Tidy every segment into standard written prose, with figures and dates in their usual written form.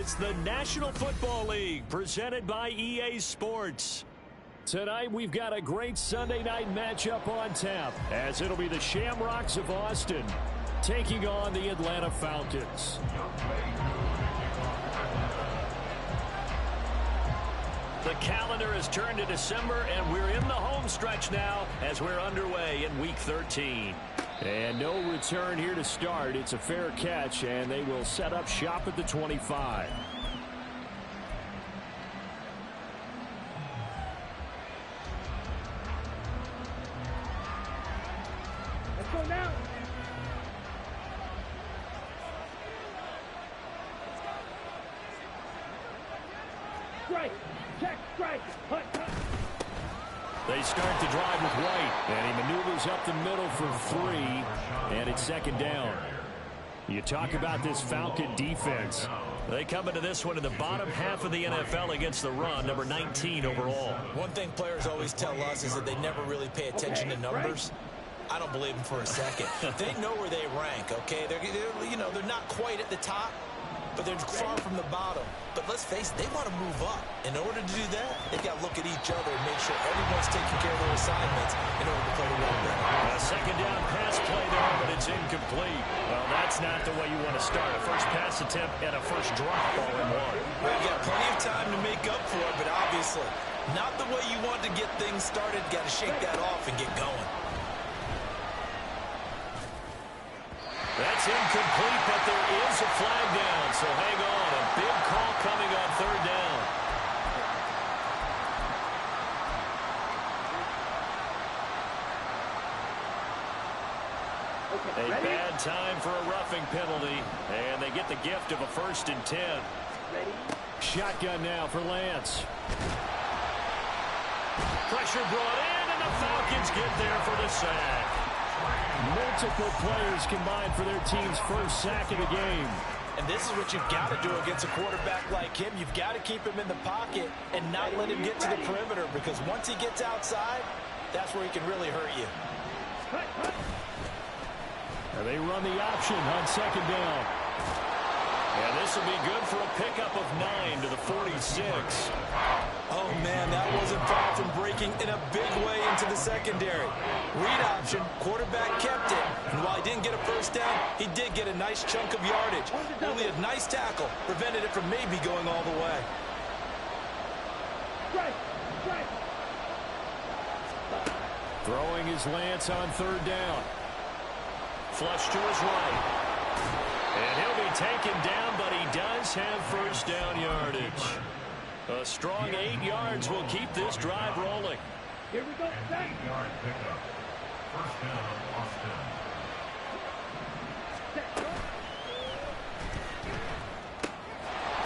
It's the National Football League presented by EA Sports. Tonight we've got a great Sunday night matchup on tap, as it'll be the Shamrocks of Austin taking on the Atlanta Falcons. The calendar has turned to December, and we're in the home stretch now as we're underway in Week 13. And no return here to start. It's a fair catch, and they will set up shop at the 25. Let's go now. Strike. Check. Strike. Hunt. They start the drive with White, and he maneuvers up the middle for 3, and it's second down. You talk about this Falcon defense. They come into this one in the bottom half of the NFL against the run, number 19 overall. One thing players always tell us is that they never really pay attention to numbers. I don't believe them for a second. They know where they rank, okay? They're not quite at the top, but they're far from the bottom. But let's face it, they want to move up. In order to do that, they've got to look at each other and make sure everyone's taking care of their assignments in order to play the well better. A second down pass play there, but it's incomplete. Well, that's not the way you want to start. A first pass attempt and a first drop all in one. Well, you've got plenty of time to make up for it, but obviously not the way you want to get things started. Got to shake that off and get going. That's incomplete, but there is a flag down, so hang on. A big call coming on third down. A bad time for a roughing penalty, and they get the gift of a 1st and 10. Shotgun now for Lance. Pressure brought in, and the Falcons get there for the sack. Multiple players combined for their team's first sack of the game. And this is what you've got to do against a quarterback like him. You've got to keep him in the pocket and not let him get to the perimeter, because once he gets outside, that's where he can really hurt you. And they run the option on second down. And this will be good for a pickup of 9 to the 46. Oh, man, that wasn't far from breaking in a big way into the secondary. Read option, quarterback kept it. And while he didn't get a first down, he did get a nice chunk of yardage. Only a nice tackle prevented it from maybe going all the way. Throwing his Lance on third down. Flush to his right. And he'll be taken down, but he does have first down yardage. A strong 8 yards will keep this drive rolling. Here we go. 8-yard pickup. First down, Austin.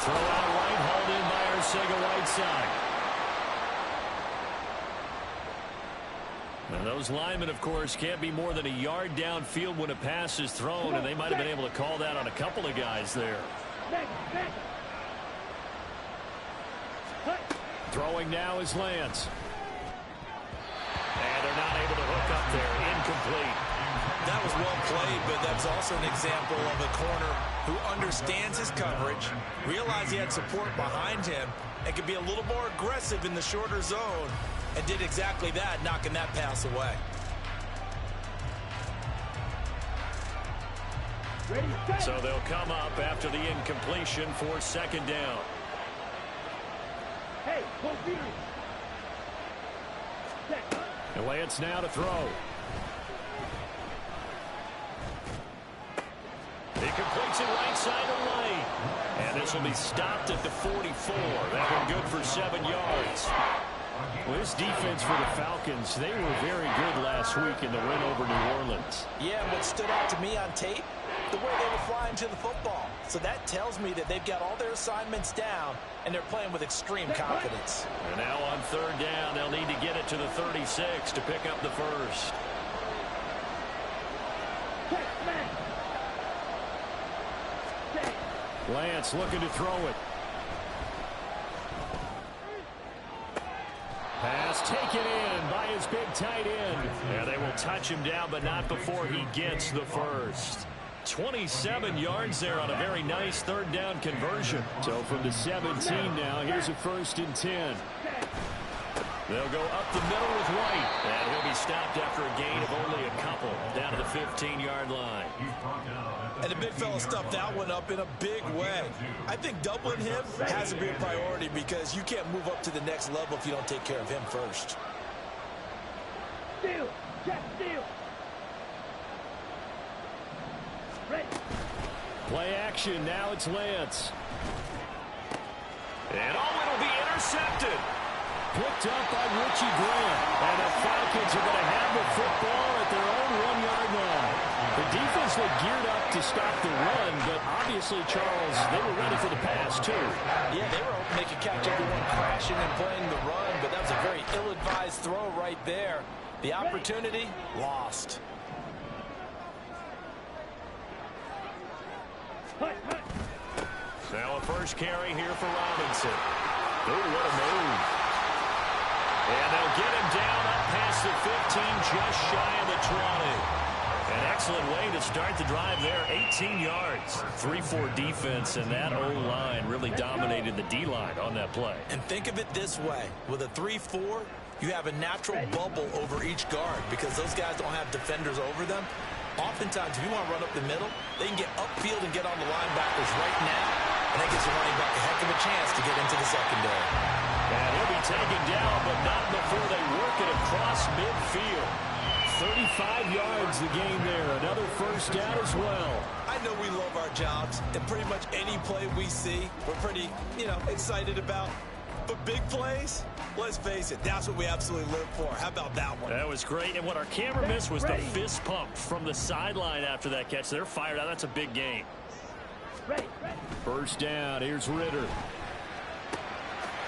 Throw out right, hauled in by Arcega-Whiteside. And those linemen, of course, can't be more than a yard downfield when a pass is thrown, and they might have been able to call that on a couple of guys there. Throwing now is Lance. And they're not able to hook up there. Incomplete. That was well played, but that's also an example of a corner who understands his coverage, realized he had support behind him, and could be a little more aggressive in the shorter zone, and did exactly that, knocking that pass away. So they'll come up after the incompletion for second down. Hey, And Lance now to throw. He completes it right side to right. And this will be stopped at the 44. That one good for 7 yards. Well, this defense for the Falcons, they were very good last week in the win over New Orleans. Yeah, and what stood out to me on tape, the way they were flying to the football. So that tells me that they've got all their assignments down, and they're playing with extreme confidence. And now on third down, they'll need to get it to the 36 to pick up the first. Lance looking to throw it. Pass taken in by his big tight end. And they will touch him down, but not before he gets the first. 27 yards there on a very nice third down conversion. So from the 17 now, here's a 1st and 10. They'll go up the middle with White. And he'll be stopped after a gain of only a couple down to the 15-yard line. And the big fella stuffed that one up in a big way. I think doubling him has to be a priority because you can't move up to the next level if you don't take care of him first. Steal. Check steal. Ready. Play action. Now it's Lance. And it'll be intercepted. Picked up by Richie Grant. And the Falcons are going to have the football at their own 1-yard line. The defense looked geared up to stop the run, but obviously, Charles, they were ready for the pass, too. Yeah, they were hoping they could catch everyone crashing and playing the run, but that was a very ill-advised throw right there. The opportunity, lost. Now a first carry here for Robinson. Oh, what a move. And they'll get him down up past the 15, just shy of the 20. An excellent way to start the drive there, 18 yards. 3-4 defense, and that O-line really dominated the D-line on that play. And think of it this way. With a 3-4, you have a natural bubble over each guard because those guys don't have defenders over them. Oftentimes, if you want to run up the middle, they can get upfield and get on the linebackers right now, and that gives the running back a heck of a chance to get into the secondary. And he'll be taken down, but not before they work it across midfield. 35 yards the game there. Another first down as well. I know we love our jobs, and pretty much any play we see, we're pretty, excited about. But big plays, let's face it, that's what we absolutely live for. How about that one? That was great. And what our camera missed was the fist pump from the sideline after that catch. They're fired out. That's a big game. First down. Here's Ritter.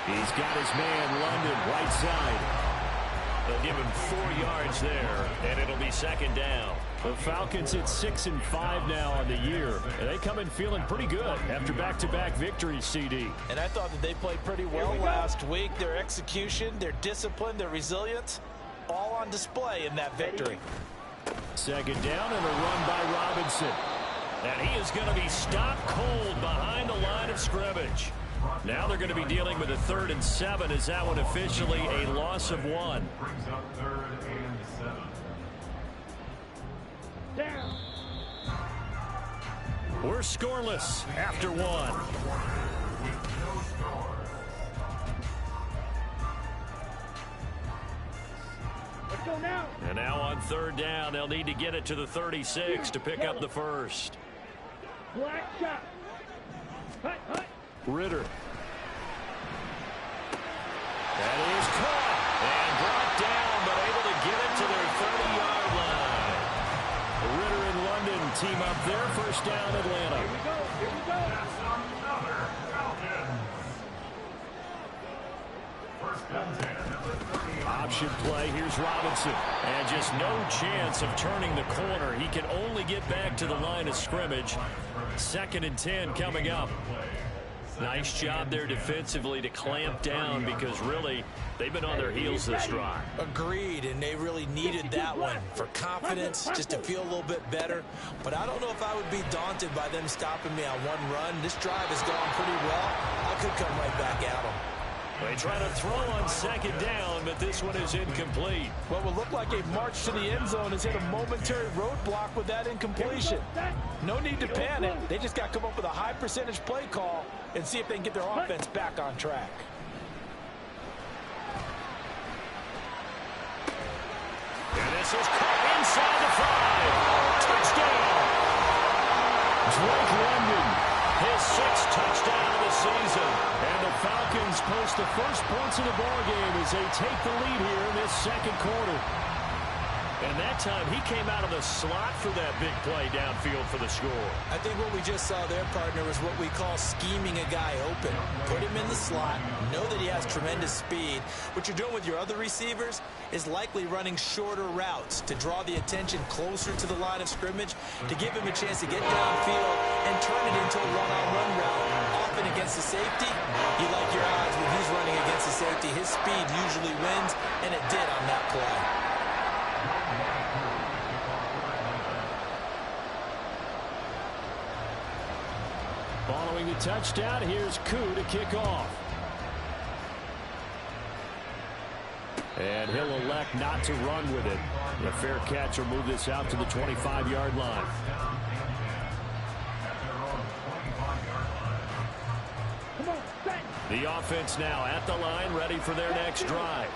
He's got his man London right side. They'll give him 4 yards there, and it'll be second down. The Falcons at 6-5 now on the year. And they come in feeling pretty good after back-to-back victories, CD. And I thought that they played pretty well last week. Their execution, their discipline, their resilience, all on display in that victory. Second down and a run by Robinson. And he is going to be stopped cold behind the line of scrimmage. Now they're going to be dealing with a 3rd and 7. Is that one officially a loss of 1? Brings up 3rd and 7. Down. We're scoreless after 1. With no scores. Let's go now. And now on 3rd down, they'll need to get it to the 36 to pick up the first. Black shot. Hut. Ritter. That is caught and brought down, but able to get it to their 30-yard line. Ritter and London team up their first down, Atlanta. Here we go. That's another Falcons. First and 10 at the 30. Option play. Here's Robinson. And just no chance of turning the corner. He can only get back to the line of scrimmage. 2nd and 10 coming up. Nice job there defensively to clamp down because really they've been on their heels this drive. Agreed, and they really needed that one for confidence, just to feel a little bit better. But I don't know if I would be daunted by them stopping me on one run. This drive has gone pretty well. I could come right back at them. They try to throw on 2nd down, but this one is incomplete. What would look like a march to the end zone has hit a momentary roadblock with that incompletion. No need to panic. They just got to come up with a high percentage play call and see if they can get their offense back on track. And this is caught inside the 5. Touchdown! Drake London, his 6th touchdown of the season. And the Falcons post the first points of the ballgame as they take the lead here in this 2nd quarter. And that time he came out of the slot for that big play downfield for the score. I think what we just saw there, partner, was what we call scheming a guy open. Put him in the slot, know that he has tremendous speed. What you're doing with your other receivers is likely running shorter routes to draw the attention closer to the line of scrimmage, to give him a chance to get downfield and turn it into a one-on-one route. Often against the safety, you like your odds when he's running against the safety. His speed usually wins, and it did on that play. Following the touchdown, here's Koo to kick off. And he'll elect not to run with it. A fair catch will move this out to the 25-yard line. The offense now at the line, ready for their next drive.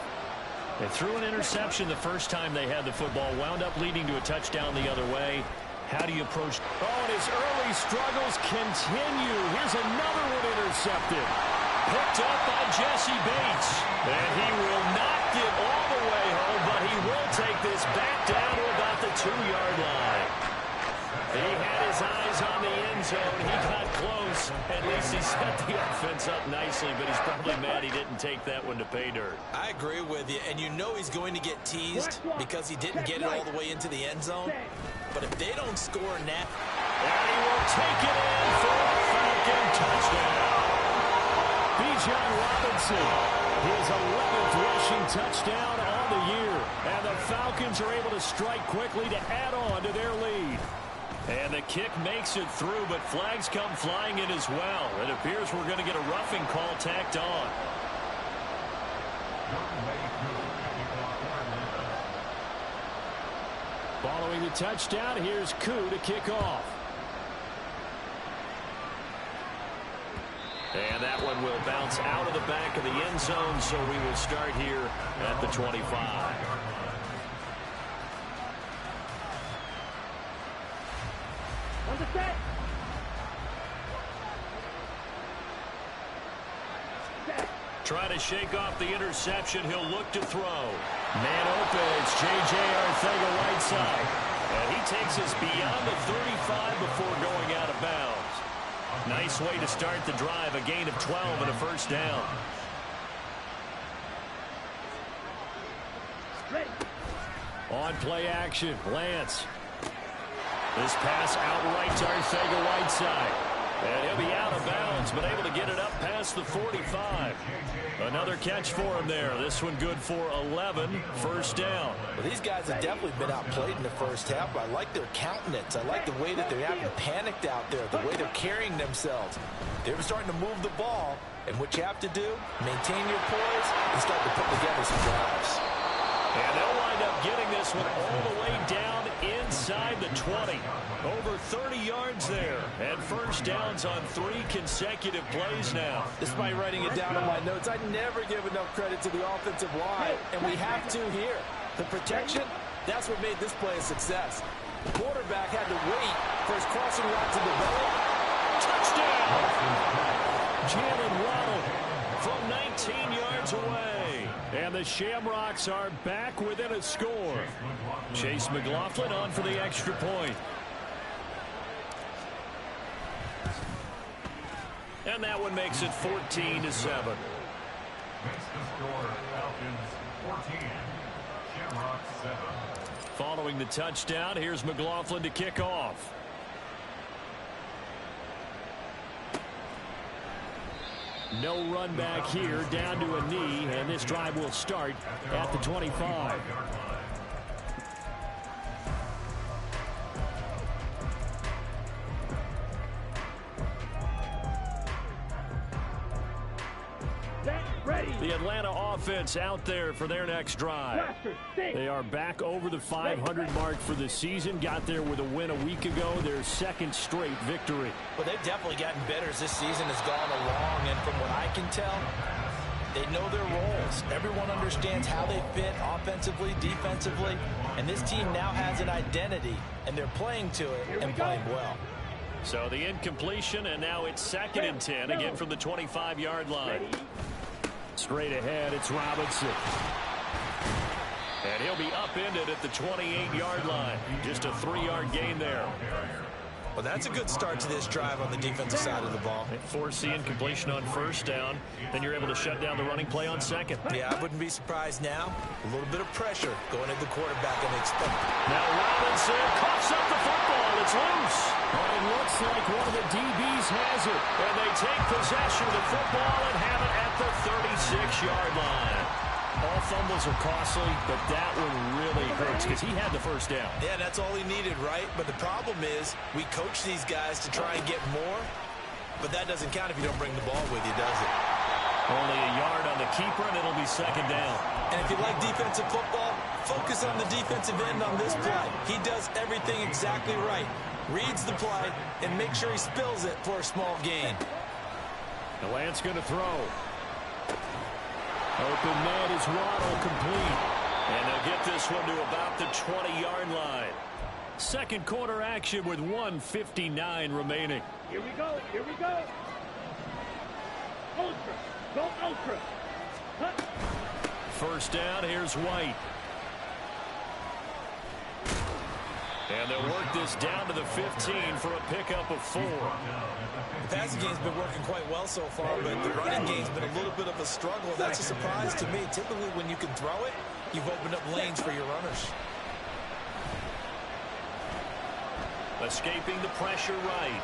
They threw an interception the first time they had the football, wound up leading to a touchdown the other way. How do you approach? Oh, and his early struggles continue. Here's another one intercepted. Picked up by Jesse Bates. And he will not get all the way home, but he will take this back down to about the 2-yard line. He had his eyes on the end zone. He got close. At least he set the offense up nicely, but he's probably mad he didn't take that one to pay dirt. I agree with you, and you know he's going to get teased because he didn't get it all the way into the end zone. But if they don't score now, and he will take it in for a Falcon touchdown. Bijan Robinson, his 11th rushing touchdown on the year. And the Falcons are able to strike quickly to add on to their lead. And the kick makes it through, but flags come flying in as well. It appears we're going to get a roughing call tacked on. Following the touchdown, here's Koo to kick off. And that one will bounce out of the back of the end zone, so we will start here at the 25. On the set. Trying to shake off the interception. He'll look to throw. Man open. It's J.J. Arcega-Whiteside. And he takes us beyond the 35 before going out of bounds. Nice way to start the drive. A gain of 12 and a first down. Ready. On play action, Lance. This pass outright to Arcega-Whiteside. And he'll be out of bounds, but able to get it up past the 45. Another catch for him there. This one good for 11. First down. Well, these guys have definitely been outplayed in the first half, but I like their countenance. I like the way that they're acting panicked out there, the way they're carrying themselves. They're starting to move the ball, and what you have to do, maintain your poise and start to put together some drives. And they'll wind up getting this one all the way down inside the 20. Over 30 yards there. And first downs on 3 consecutive plays now. Despite writing it down in my notes, I never give enough credit to the offensive line. And we have to here. The protection, that's what made this play a success. The quarterback had to wait for his crossing route to develop. Touchdown! Jalen Waddle from 19 yards away. And the Shamrocks are back within a score. Chase McLaughlin on for the extra point. And that one makes it 14-7. Makes the score Falcons 14, Shamrocks 7. Following the touchdown, here's McLaughlin to kick off. No run back here, down to a knee, and this drive will start at the 25. Ready. The Atlanta offense out there for their next drive. They are back over the 500 mark for the season. Got there with a win a week ago, their second straight victory. Well, they've definitely gotten better as this season has gone along, and from what I can tell, they know their roles. Everyone understands how they fit offensively, defensively, and this team now has an identity, and they're playing to it and playing well. So the incompletion, and now it's 2nd and 10, again from the 25-yard line. Straight ahead, it's Robinson. And he'll be upended at the 28-yard line. Just a 3-yard gain there. Well, that's a good start to this drive on the defensive side of the ball. They force the incompletion on first down. Then you're able to shut down the running play on second. Yeah, I wouldn't be surprised now. A little bit of pressure going at the quarterback and expect. Now Robinson coughs up the football. It's loose. Oh, it looks like one of the DBs has it. And they take possession of the football and have it at the 36-yard line. All fumbles are costly, but that one really hurts because he had the first down. Yeah, that's all he needed, right? But the problem is we coach these guys to try and get more, But that doesn't count if you don't bring the ball with you, does it? Only a yard on the keeper, and it'll be second down. And if you like defensive football, focus on the defensive end on this play. He does everything exactly right. Reads the play and make sure he spills it for a small gain. The Lance going to throw. Open man is Waddle, complete. And they'll get this one to about the 20-yard line. Second quarter action with 1:59 remaining. Here we go. Here we go. Ultra. Go ultra. Cut. First down, here's White. And they'll work this down to the 15 for a pickup of 4. The passing game's been working quite well so far, but the running game's been a little bit of a struggle. That's a surprise to me. Typically, when you can throw it, you've opened up lanes for your runners. Escaping the pressure right.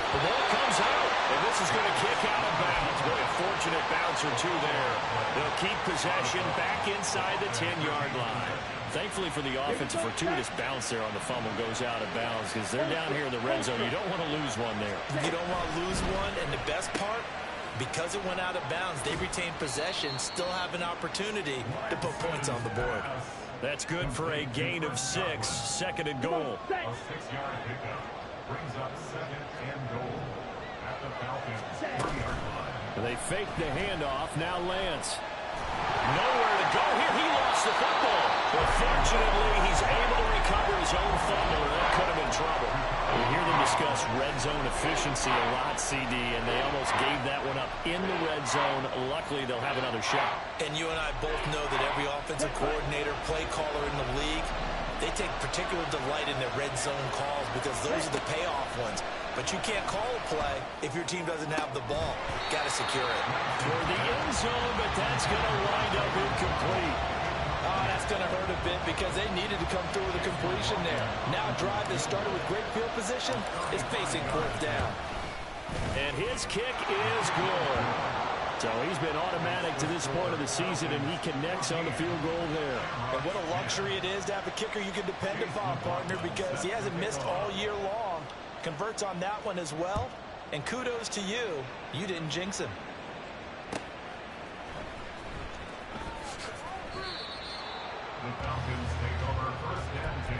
The ball comes out, and this is going to kick out of bounds. Boy, a fortunate bounce or two there. They'll keep possession back inside the 10-yard line. Thankfully for the offense, a fortuitous bounce there on the fumble goes out of bounds because they're down here in the red zone. You don't want to lose one there. You don't want to lose one, and the best part, because it went out of bounds, they retain possession, still have an opportunity to put points on the board. That's good for a gain of 6, second and goal. 6-yard pickup brings up second and goal at the Falcons 30-yard line. They fake the handoff. Now Lance. Nowhere to go here. He lost the football. But fortunately, he's able to recover his own fumble, or that could have been trouble. We hear them discuss red zone efficiency a lot, CD, and they almost gave that one up in the red zone. Luckily, they'll have another shot. And you and I both know that every offensive coordinator, play caller in the league, they take particular delight in their red zone calls because those are the payoff ones. But you can't call a play if your team doesn't have the ball. Got to secure it. Toward the end zone, but that's going to wind up incomplete. Oh, that's going to hurt a bit because they needed to come through with a completion there. Now a drive that started with great field position is facing fourth down. And his kick is good. So he's been automatic to this point of the season, and he connects on the field goal there. And what a luxury it is to have a kicker you can depend upon, partner, because he hasn't missed all year long. Converts on that one as well. And kudos to you. You didn't jinx him. The Falcons take over first and 10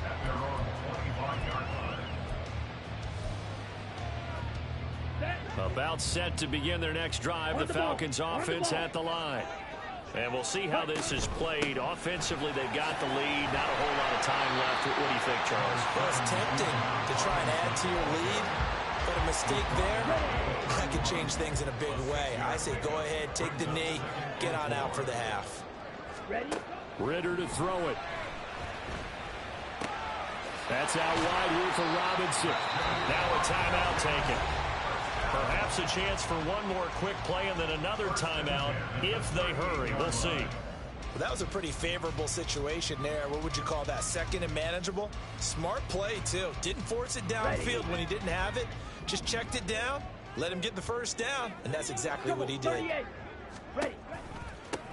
at their own 25-yard line. About set to begin their next drive, the Falcons offense at the line. And we'll see how this is played. Offensively, they've got the lead. Not a whole lot of time left. What do you think, Charles? Well, it's tempting to try and add to your lead, but a mistake there, that could change things in a big way. I say go ahead, take the knee, get on out for the half. Ready? Ritter to throw it. That's out wide here for Robinson. Now a timeout taken. Perhaps a chance for one more quick play and then another timeout if they hurry. We'll see. Well, that was a pretty favorable situation there. What would you call that? Second and manageable? Smart play, too. Didn't force it downfield when he didn't have it. Just checked it down, let him get the first down, and that's exactly what he did. Ready.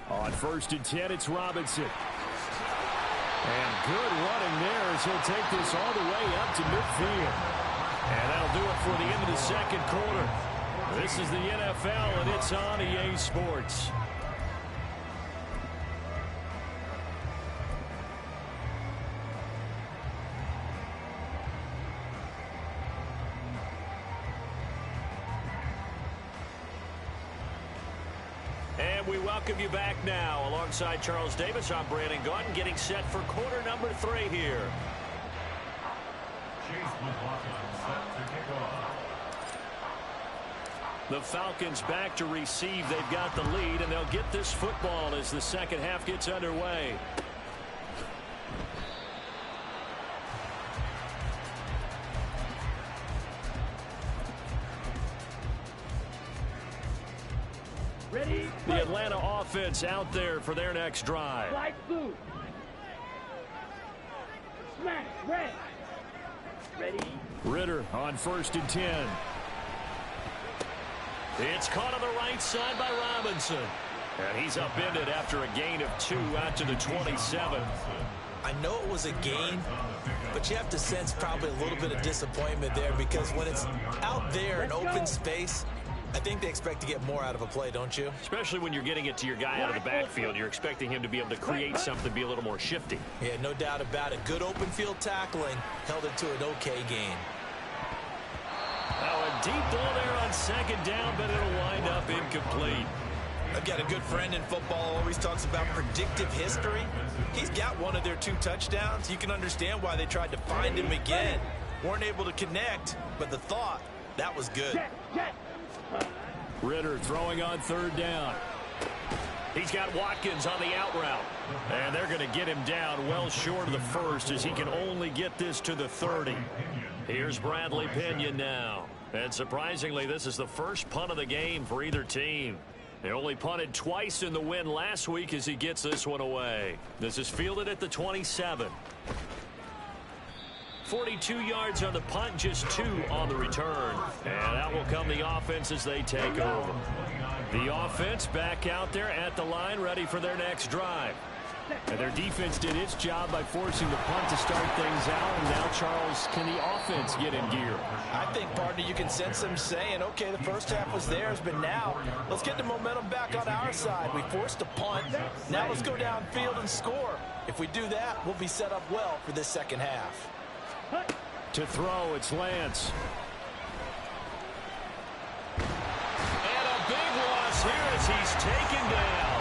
On first and 10, it's Robinson. And good running there as he'll take this all the way up to midfield. And that'll do it for the end of the second quarter. This is the NFL, and it's on EA Sports. And we welcome you back now. Alongside Charles Davis, I'm Brandon Gaunt, getting set for quarter number 3 here. The Falcons back to receive. They've got the lead, and they'll get this football as the second half gets underway. Ready? The Atlanta offense out there for their next drive. Light blue. Smash red. Ready? Ritter on first and 10. It's caught on the right side by Robinson. And he's upended after a gain of 2 out to the 27. I know it was a gain, but you have to sense probably a little bit of disappointment there because when it's out there in open space, I think they expect to get more out of a play, don't you? Especially when you're getting it to your guy out of the backfield. You're expecting him to be able to create something, be a little more shifty. Yeah, no doubt about it. Good open field tackling held it to an okay gain. Now a deep ball there on second down, but it'll wind up incomplete. I've got a good friend in football, always talks about predictive history. He's got one of their 2 touchdowns. You can understand why they tried to find him again. Weren't able to connect, but the thought, that was good. Ritter throwing on third down. He's got Watkins on the out route. And they're going to get him down well short of the first as he can only get this to the 30. Here's Bradley Pinion now. And surprisingly, this is the first punt of the game for either team. They only punted twice in the win last week as he gets this one away. This is fielded at the 27. 42 yards on the punt, just 2 on the return. And out will come the offense as they take over. The offense back out there at the line, ready for their next drive. And their defense did its job by forcing the punt to start things out. And now, Charles, can the offense get in gear? I think, partner, you can sense them saying, okay, the first half was theirs, but now let's get the momentum back on our side. We forced a punt. Now let's go downfield and score. If we do that, we'll be set up well for this second half. To throw, it's Lance. And a big loss here as he's taken down.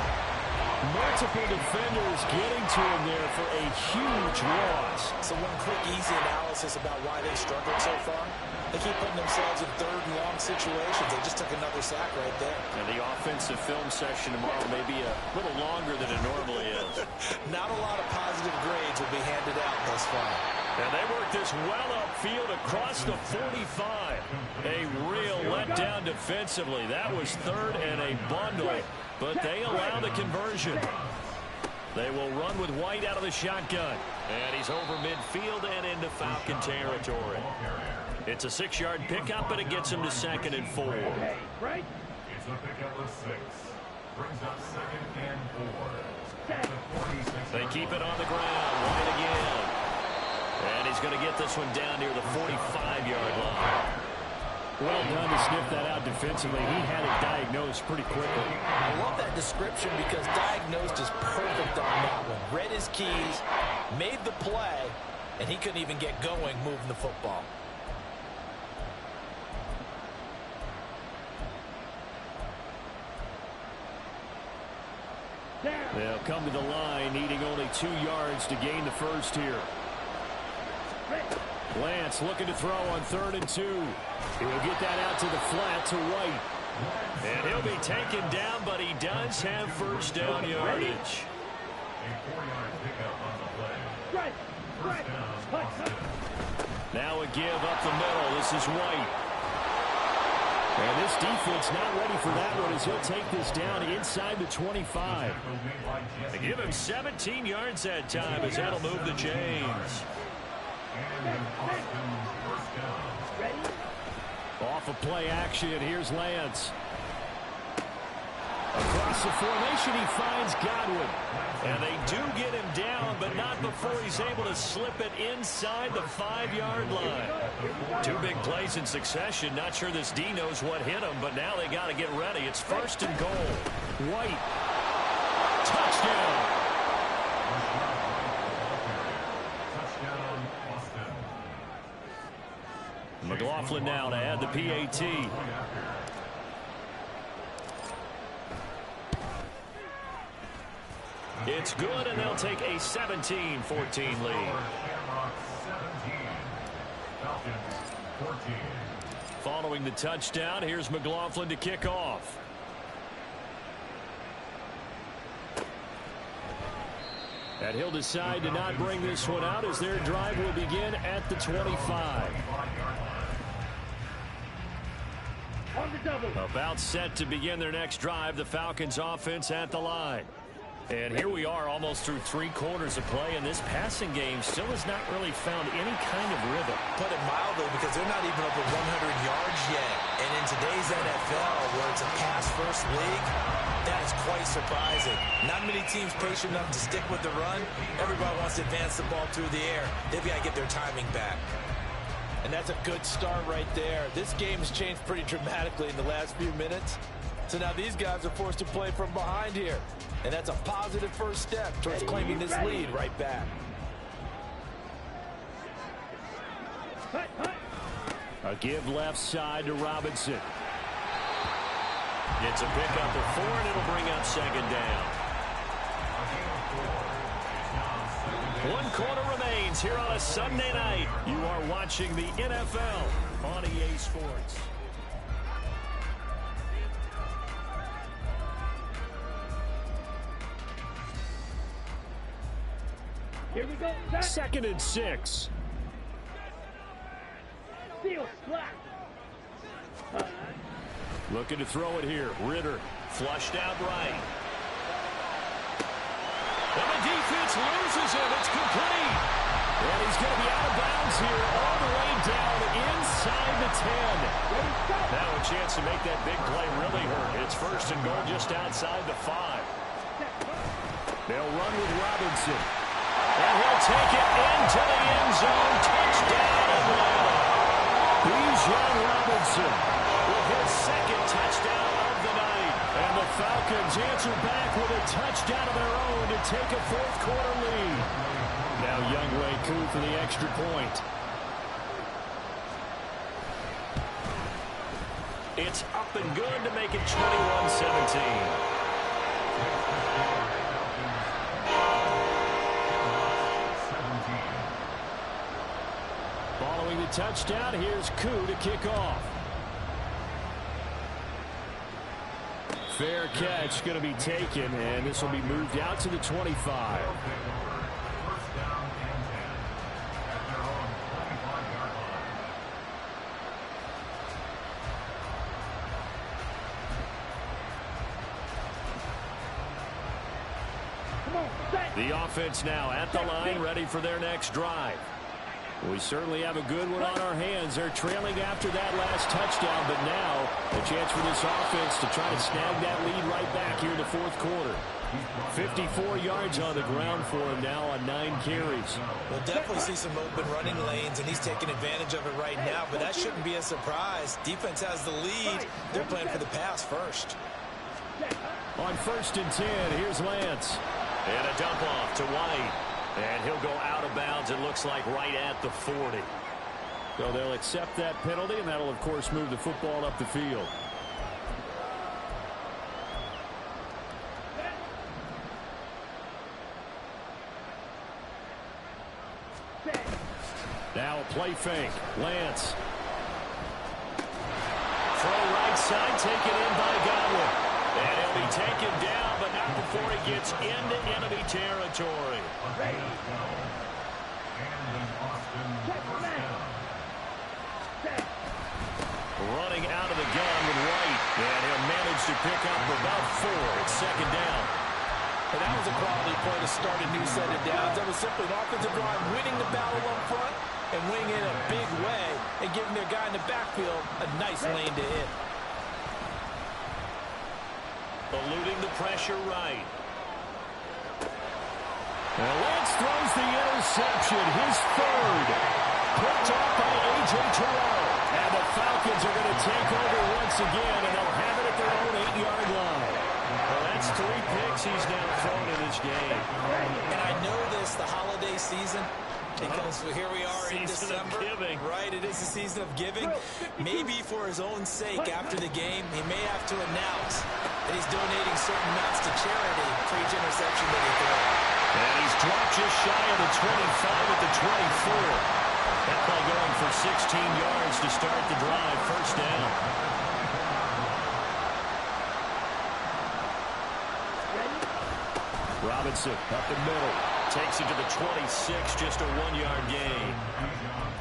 Multiple defenders getting to him there for a huge loss. So one quick, easy analysis about why they struggled so far. They keep putting themselves in third and long situations. They just took another sack right there. And the offensive film session tomorrow may be a little longer than it normally is. Not a lot of positive grades will be handed out thus far. And they work this well upfield across the 45. A real letdown defensively. That was third and a bundle, but they allow the conversion. They will run with White out of the shotgun. And he's over midfield and into Falcon territory. It's a 6-yard pickup, but it gets him to 2nd and 4. It's a pickup of 6. Brings up 2nd and 4. They keep it on the ground. White again. And he's going to get this one down near the 45-yard line. Well done to sniff that out defensively. He had it diagnosed pretty quickly. I love that description because diagnosed is perfect on that one. Read his keys, made the play, and he couldn't even get going moving the football. They'll come to the line, needing only 2 yards to gain the first here. Lance looking to throw on 3rd and 2. He'll get that out to the flat to White. And he'll be taken down, but he does have first down yardage. A 4-yard pickup on the play. First down, Austin. Now a give up the middle. This is White. And this defense not ready for that one as he'll take this down inside the 25. They give him 17 yards that time as that'll move the chains. Off of play action, here's Lance. Across the formation, he finds Godwin. And they do get him down, but not before he's able to slip it inside the 5-yard line. 2 big plays in succession. Not sure this D knows what hit him, but now they got to get ready. It's 1st and goal. White. Touchdown. McLaughlin now to add the PAT. It's good, and they'll take a 17-14 lead. Shamrocks 17, Falcons 14. Following the touchdown, here's McLaughlin to kick off. And he'll decide to not bring this one out as their drive will begin at the 25. About set to begin their next drive, the Falcons offense at the line. And here we are almost through 3 quarters of play, and this passing game still has not really found any kind of rhythm. Put it mildly, because they're not even over 100 yards yet. And in today's NFL, where it's a pass-first league, That is quite surprising. Not many teams patient enough to stick with the run. Everybody wants to advance the ball through the air. They've got to get their timing back. And that's a good start right there. This game has changed pretty dramatically in the last few minutes. So now these guys are forced to play from behind here. And that's a positive first step towards claiming this lead right back. A give left side to Robinson. It's a pickup of 4, and it'll bring up second down. 1 quarter remains here on a Sunday night. You are watching the NFL on EA Sports. Here we go. Set. 2nd and 6. Steal slack. Looking to throw it here. Ritter flushed out right. And the defense loses him. It's complete. And he's going to be out of bounds here all the way down inside the 10. Now a chance to make that big play really hurt. It's 1st and goal just outside the 5. They'll run with Robinson. And he'll take it into the end zone. Touchdown, Atlanta. Bijan Robinson with his 2nd touchdown of the night. And the Falcons answer back with a touchdown of their own to take a 4th quarter lead. Now Younghoe Koo for the extra point. It's up and good to make it 21-17. Following the touchdown, here's Koo to kick off. Fair catch going to be taken, and this will be moved out to the 25. 1st down and 10 at their own 25-yard line. Come on, set. The offense now at the line, ready for their next drive. We certainly have a good one on our hands. They're trailing after that last touchdown, but now a chance for this offense to try to snag that lead right back here in the 4th quarter. 54 yards on the ground for him now on 9 carries. We'll definitely see some open running lanes, and he's taking advantage of it right now, but that shouldn't be a surprise. Defense has the lead. They're playing for the pass first. On 1st and 10, here's Lance. And a dump off to White. And he'll go out of bounds, it looks like, right at the 40. So they'll accept that penalty, and that'll, of course, move the football up the field. Now a play fake. Lance. Throw right side, taken in by Godwin. And he'll be taken down, but not before he gets into enemy territory. Running out of the gun with White. And he'll manage to pick up about 4. It's 2nd down. And that was a quality play to start a new set of downs. That was simply an offensive drive winning the battle up front and winning in a big way and giving their guy in the backfield a nice lane to hit. Eluding the pressure right. And Lance throws the interception, his 3rd. Picked off by A.J. Terrell. And the Falcons are going to take over once again, and they'll have it at their own 8-yard line. Well, that's 3 picks he's now thrown in this game. And I know this, the holiday season, because here we are in December. Right, it is the season of giving. Maybe for his own sake after the game, he may have to announce that he's donating certain amounts to charity for each interception that he throws. And he's dropped just shy of the 25 at the 24. That play going for 16 yards to start the drive. 1st down. Robinson up the middle. Takes it to the 26, just a 1-yard gain.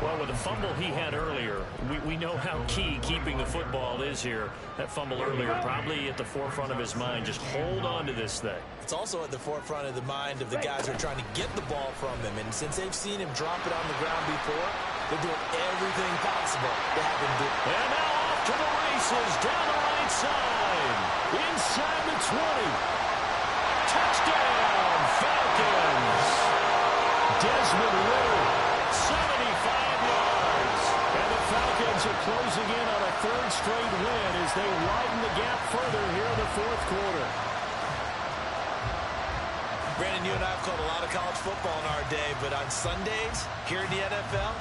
Well, with the fumble he had earlier, we know how key keeping the football is here. That fumble earlier probably at the forefront of his mind. Just hold on to this thing. It's also at the forefront of the mind of the guys who are trying to get the ball from him. And since they've seen him drop it on the ground before, they're doing everything possible to have him do it. And now off to the races down the lane. right side. Inside the 20. Touchdown, Falcons. Desmond Ritter, 75 yards. And the Falcons are closing in on a third straight win as they widen the gap further here in the fourth quarter. Brandon, you and I have called a lot of college football in our day, but on Sundays here in the NFL,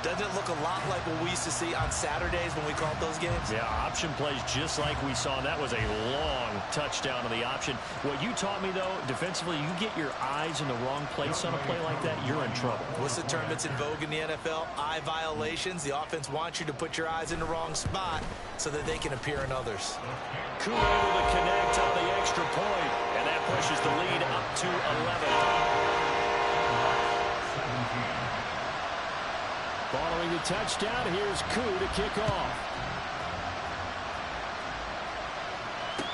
doesn't it look a lot like what we used to see on Saturdays when we called those games? Yeah, option plays just like we saw. That was a long touchdown on the option. What you taught me, though, defensively, you get your eyes in the wrong place on a play like that, you're in trouble. What's the term that's in vogue in the NFL? Eye violations. The offense wants you to put your eyes in the wrong spot so that they can appear in others. Koo able to connect on the extra point, and that pushes the lead up to 11. Following the touchdown, here's Koo to kick off.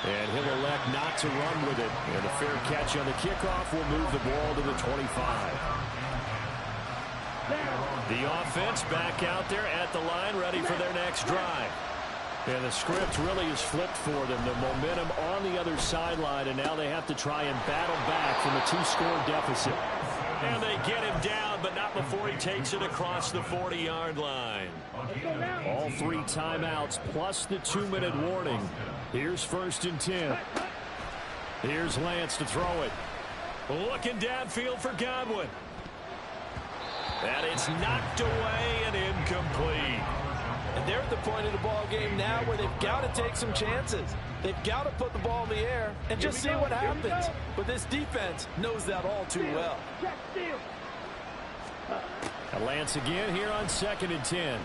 And he'll elect not to run with it. And a fair catch on the kickoff will move the ball to the 25. The offense back out there at the line, ready for their next drive. And the script really is flipped for them. The momentum on the other sideline, and now they have to try and battle back from a 2-score deficit. And they get him down, but not before he takes it across the 40-yard line. All 3 timeouts plus the 2-minute warning. Here's 1st and 10. Here's Lance to throw it. Looking downfield for Godwin. And it's knocked away and incomplete. And they're at the point of the ball game now where they've got to take some chances. They've got to put the ball in the air and just see what happens. But this defense knows that all too well. Lance again here on 2nd and 10.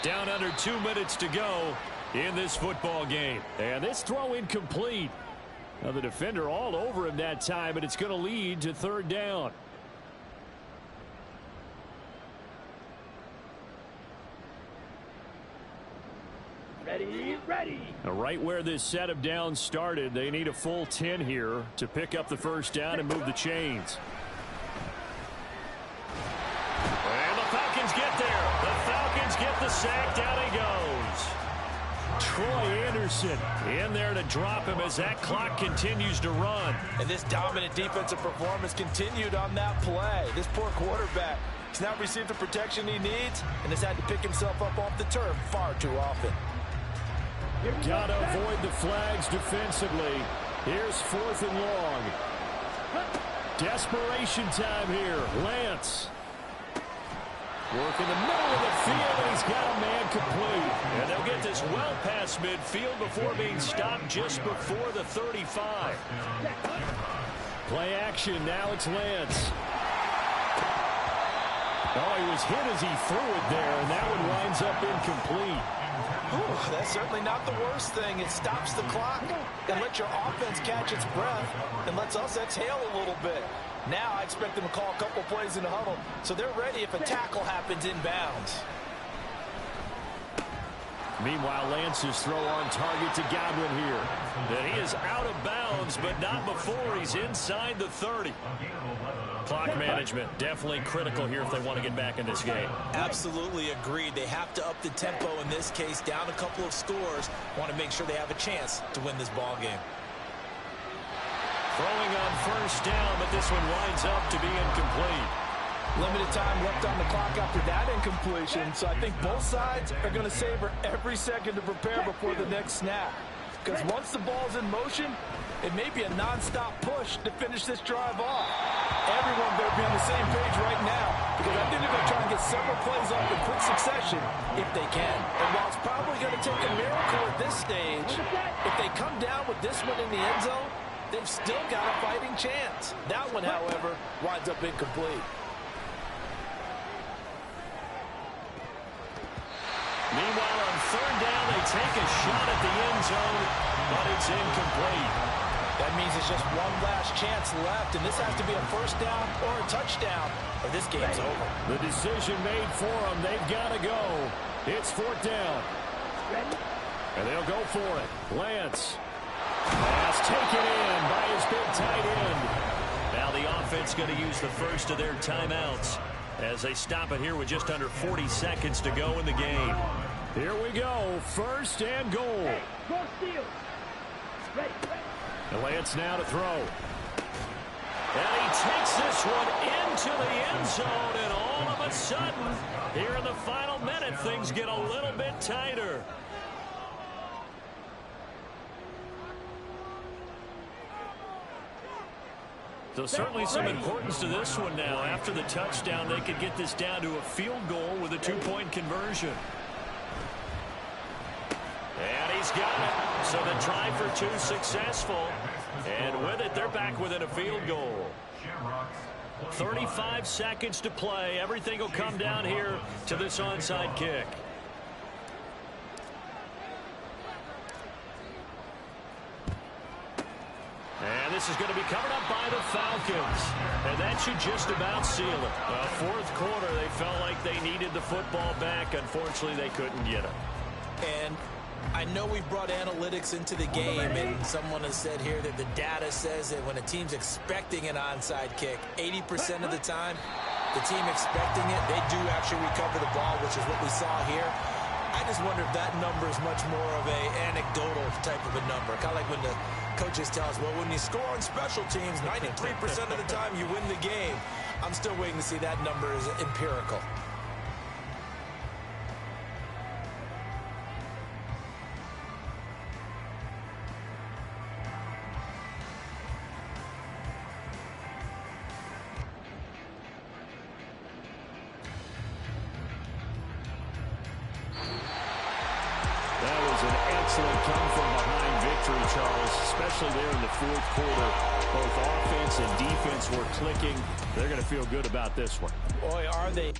Down under 2 minutes to go in this football game. And this throw incomplete. Now the defender all over him that time, but it's going to lead to 3rd down. Ready. Right where this set of downs started, they need a full 10 here to pick up the 1st down and move the chains. And the Falcons get there. The Falcons get the sack. Down he goes. Troy Anderson in there to drop him as that clock continues to run. And this dominant defensive performance continued on that play. This poor quarterback has now received the protection he needs and has had to pick himself up off the turf far too often. Gotta avoid the flags defensively. Here's 4th and long. Desperation time here. Lance. Work in the middle of the field, and he's got a man complete. And they'll get this well past midfield before being stopped just before the 35. Play action. Now it's Lance. Oh, he was hit as he threw it there, and that one winds up incomplete. Ooh, that's certainly not the worst thing. It stops the clock and lets your offense catch its breath and lets us exhale a little bit. Now I expect them to call a couple plays in the huddle so they're ready if a tackle happens inbounds. Meanwhile, Lance's throw on target to Godwin here. And he is out of bounds, but not before he's inside the 30. Clock management definitely critical here if they want to get back in this game. Absolutely agreed. They have to up the tempo in this case, down a couple of scores. Want to make sure they have a chance to win this ball game. Throwing on 1st down, but this one winds up to be incomplete. Limited time left on the clock after that incompletion, so I think both sides are going to savor every second to prepare before the next snap. Because once the ball's in motion, it may be a non-stop push to finish this drive off. Everyone better be on the same page right now, because I think they're going to try to get several plays off in quick succession if they can. And while it's probably going to take a miracle at this stage, if they come down with this one in the end zone, they've still got a fighting chance. That one, however, winds up incomplete. Meanwhile, on 3rd down, they take a shot at the end zone, but it's incomplete. That means it's just one last chance left, and this has to be a 1st down or a touchdown, or this game's over. The decision made for them. They've got to go. It's 4th down. And they'll go for it. Lance. Pass taken in by his big tight end. Now the offense going to use the first of their timeouts as they stop it here with just under 40 seconds to go in the game. Here we go. First and goal. Hey, cross field. Ready. The Lance now to throw. And he takes this one into the end zone, and all of a sudden, here in the final minute, things get a little bit tighter. So certainly some importance to this one now. After the touchdown, they could get this down to a field goal with a two-point conversion. And he's got it. So the try for two successful. And with it, they're back within a field goal. 35 seconds to play. Everything will come down here to this onside kick. And this is going to be covered up by the Falcons. And that should just about seal it. Fourth quarter, they felt like they needed the football back. Unfortunately, they couldn't get it. And I know we brought analytics into the game, and someone has said here that the data says that when a team's expecting an onside kick, 80% of the time, the team expecting it, they do actually recover the ball, which is what we saw here. I just wonder if that number is much more of a anecdotal type of a number. Kind of like when the coaches tell us, well, when you score on special teams, 93% of the time you win the game. I'm still waiting to see that number is empirical. Come-from-behind victory, Charles, especially there in the fourth quarter. Both offense and defense were clicking. They're going to feel good about this one. Boy, are they.